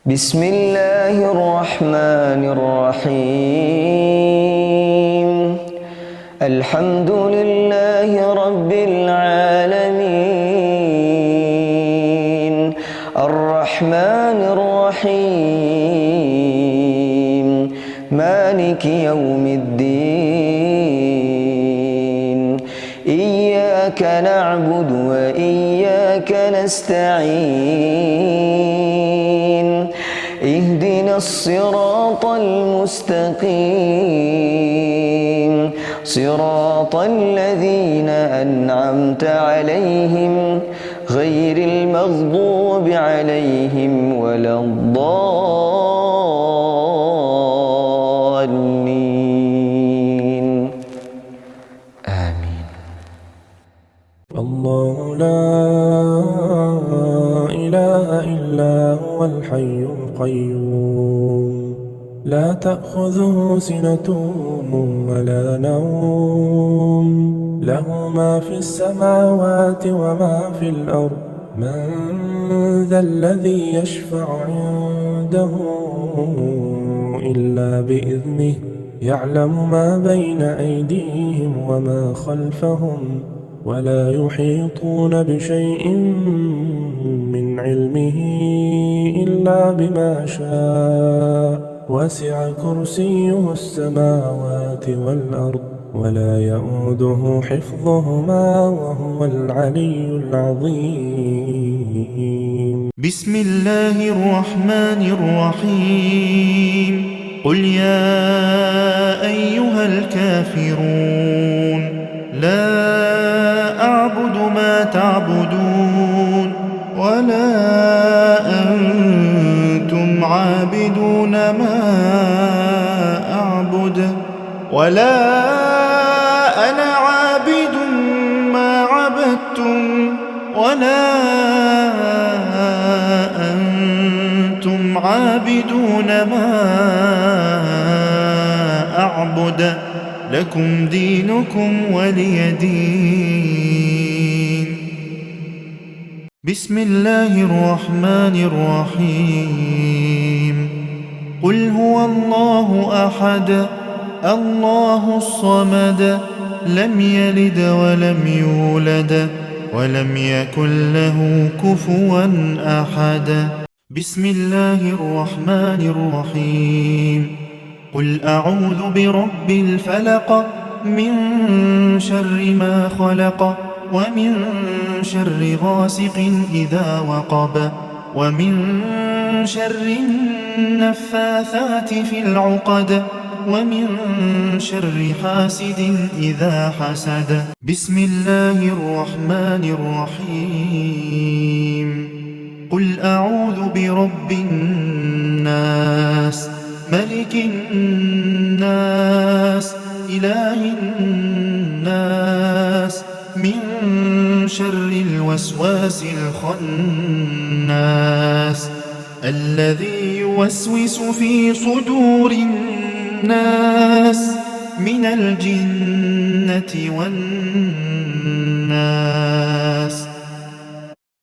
بسم الله الرحمن الرحيم. الحمد لله رب العالمين، الرحمن الرحيم، مالك يوم الدين. إياك نعبد وإياك نستعين، اهدنا الصراط المستقيم، صراط الذين أنعمت عليهم غير المغضوب عليهم ولا الضالين. آمين. الله لا إله إلا هو الحي القيوم، لا تأخذه سنة ولا نوم، له ما في السماوات وما في الأرض. من ذا الذي يشفع عنده إلا بإذنه، يعلم ما بين أيديهم وما خلفهم، ولا يحيطون بشيء من علمه إلا بما شاء. وسع كرسيه السماوات والأرض، ولا يؤوده حفظهما، وهو العلي العظيم. بسم الله الرحمن الرحيم. قل يا أيها الكافرون لا أعبد ما تعبدون، ولا أنتم عابدون ما أعبد، ولا أنا عابد ما عبدتم، ولا أنتم عابدون ما أعبد، لكم دينكم ولي دين. بسم الله الرحمن الرحيم. قل هو الله أحد، الله الصمد، لم يلد ولم يولد، ولم يكن له كفوا أحد. بسم الله الرحمن الرحيم. قل أعوذ برب الفلق، من شر ما خلق، ومن شر غاسق إذا وقب، ومن شر النفاثات في العقد، ومن شر حاسد إذا حسد. بسم الله الرحمن الرحيم. قل أعوذ برب الناس، ملك الناس، إله الناس، من شر الوسواس الخناس، الذي يوسوس في صدور الناس من الجنة والناس.